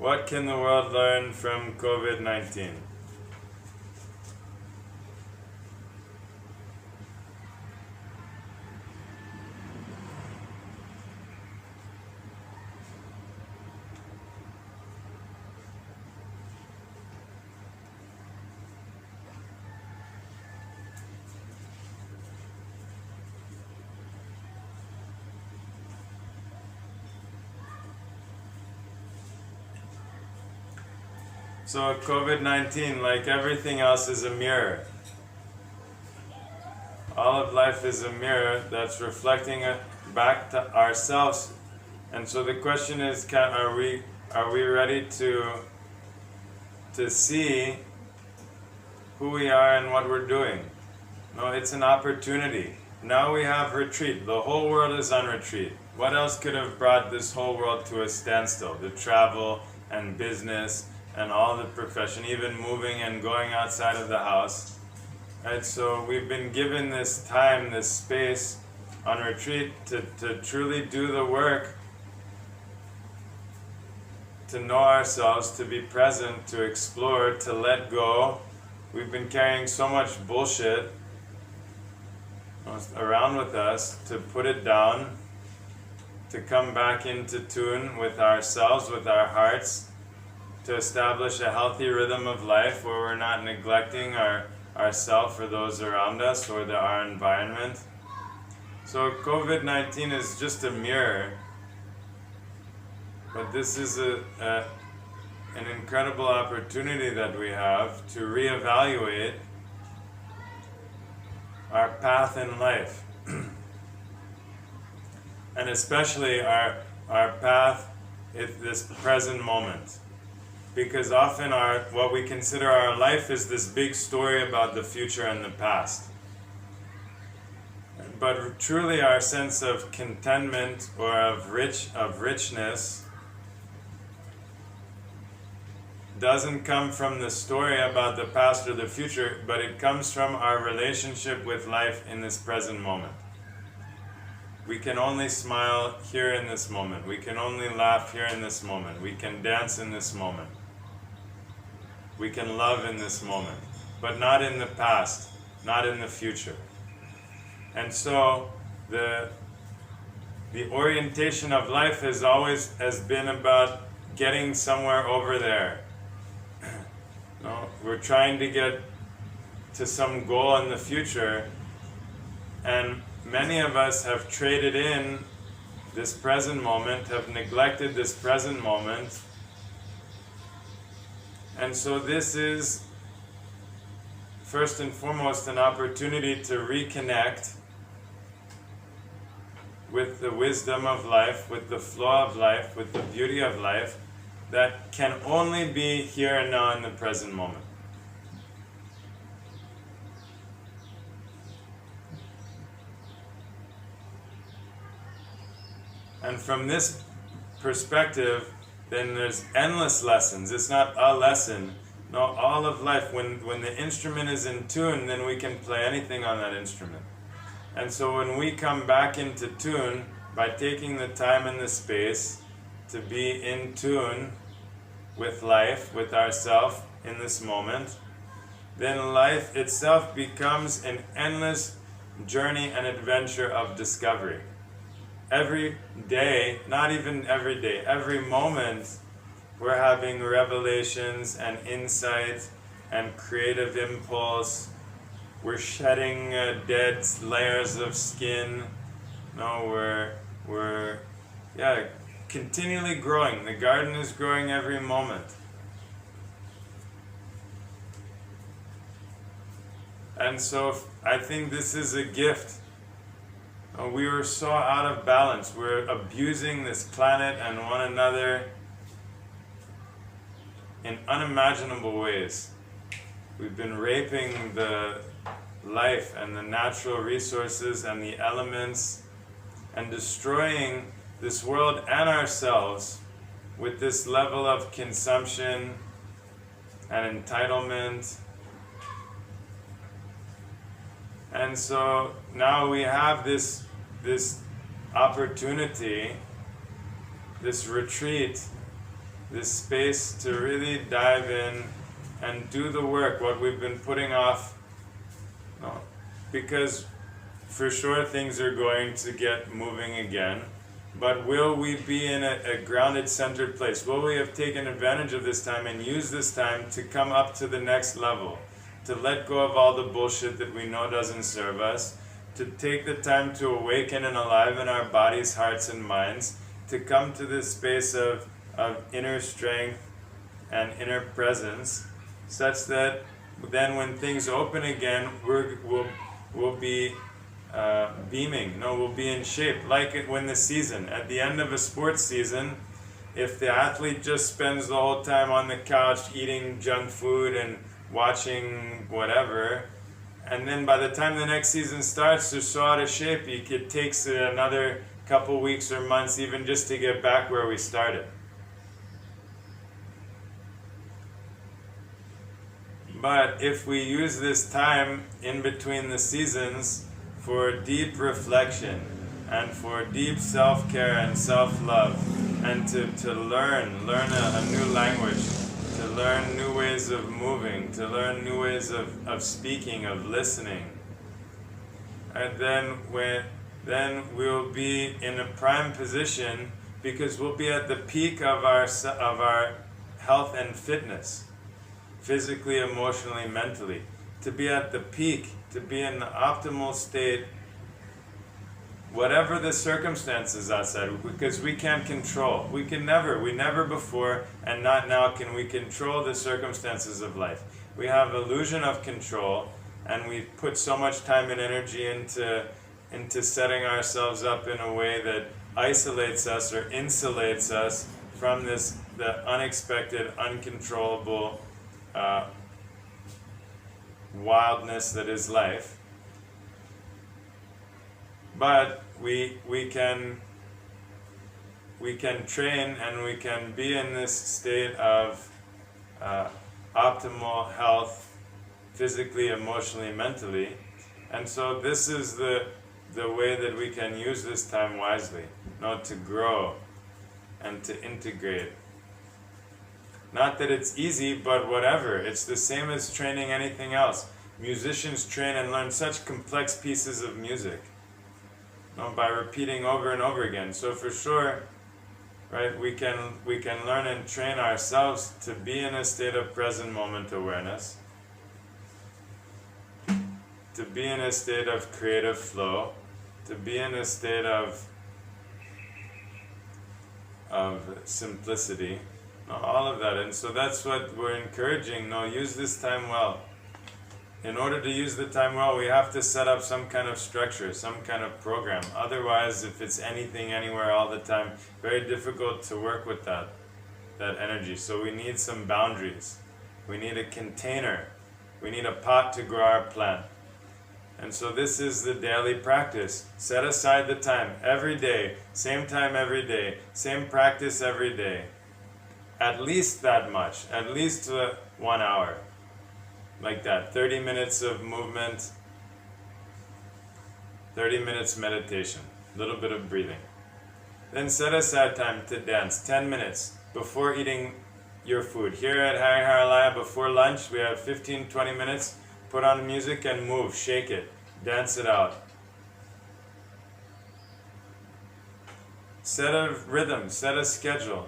What can the world learn from COVID-19? So COVID-19, like everything else, is a mirror. All of life is a mirror that's reflecting it back to ourselves. And so the question is, are we ready to see who we are and what we're doing? No, it's an opportunity. Now we have retreat. The whole world is on retreat. What else could have brought this whole world to a standstill? The travel and business and all the profession, even moving and going outside of the house. Right? So we've been given this time, this space on retreat to truly do the work, to know ourselves, to be present, to explore, to let go. We've been carrying so much bullshit around with us, to put it down, to come back into tune with ourselves, with our hearts, to establish a healthy rhythm of life where we're not neglecting ourselves or those around us or our environment. So COVID-19 is just a mirror, but this is an incredible opportunity that we have to reevaluate our path in life. And especially our path in this present moment. Because often what we consider our life is this big story about the future and the past. But truly our sense of contentment or of richness doesn't come from the story about the past or the future, but it comes from our relationship with life in this present moment. We can only smile here in this moment. We can only laugh here in this moment. We can dance in this moment. We can love in this moment, but not in the past, not in the future. And so the orientation of life has been about getting somewhere over there. No, we're trying to get to some goal in the future, and many of us have traded in this present moment, have neglected this present moment. And so this is, first and foremost, an opportunity to reconnect with the wisdom of life, with the flow of life, with the beauty of life, that can only be here and now in the present moment. And from this perspective, then there's endless lessons. It's not a lesson. No, all of life, when the instrument is in tune, then we can play anything on that instrument. And so when we come back into tune, by taking the time and the space to be in tune with life, with ourselves in this moment, then life itself becomes an endless journey and adventure of discovery. Every day, not even every day, every moment, we're having revelations and insight and creative impulse. We're shedding dead layers of skin. No, we're continually growing. The garden is growing every moment. And so I think this is a gift. We were so out of balance. We're abusing this planet and one another in unimaginable ways. We've been raping the life and the natural resources and the elements and destroying this world and ourselves with this level of consumption and entitlement. And so now we have this opportunity, this retreat, this space to really dive in and do the work, what we've been putting off. No, because for sure things are going to get moving again, but will we be in a grounded, centered place? Will we have taken advantage of this time and use this time to come up to the next level, to let go of all the bullshit that we know doesn't serve us, to take the time to awaken and alive in our bodies, hearts, and minds, to come to this space of inner strength and inner presence, such that then when things open again, we'll be beaming. No, we'll be in shape. Like when the season, at the end of a sports season, if the athlete just spends the whole time on the couch eating junk food and watching whatever, and then by the time the next season starts, they're so out of shape, it takes another couple weeks or months even just to get back where we started. But if we use this time in between the seasons for deep reflection and for deep self-care and self-love, and to learn a new language, to learn new ways of moving, to learn new ways of speaking, of listening, and then we'll be in a prime position, because we'll be at the peak of our health and fitness, physically, emotionally, mentally. To be at the peak, to be in the optimal state, whatever the circumstances outside, because we can't control. We never before and not now can we control the circumstances of life. We have illusion of control, and we've put so much time and energy into setting ourselves up in a way that isolates us or insulates us from the unexpected, uncontrollable wildness that is life. But we can train, and we can be in this state of optimal health, physically, emotionally, mentally. And so this is the way that we can use this time wisely, to grow and to integrate. Not that it's easy, but whatever. It's the same as training anything else. Musicians train and learn such complex pieces of music, by repeating over and over again. So for sure, right, we can learn and train ourselves to be in a state of present moment awareness, to be in a state of creative flow, to be in a state of simplicity, all of that. And so that's what we're encouraging. Use this time well. In order to use the time well, we have to set up some kind of structure, some kind of program. Otherwise, if it's anything, anywhere, all the time, very difficult to work with that energy. So we need some boundaries. We need a container. We need a pot to grow our plant. And so this is the daily practice. Set aside the time every day, same time every day, same practice every day. At least that much, at least 1 hour. Like that, 30 minutes of movement, 30 minutes meditation, a little bit of breathing. Then set aside time to dance, 10 minutes before eating your food. Here at Hariharalaya, before lunch, we have 15-20 minutes. Put on music and move, shake it, dance it out. Set a rhythm, set a schedule.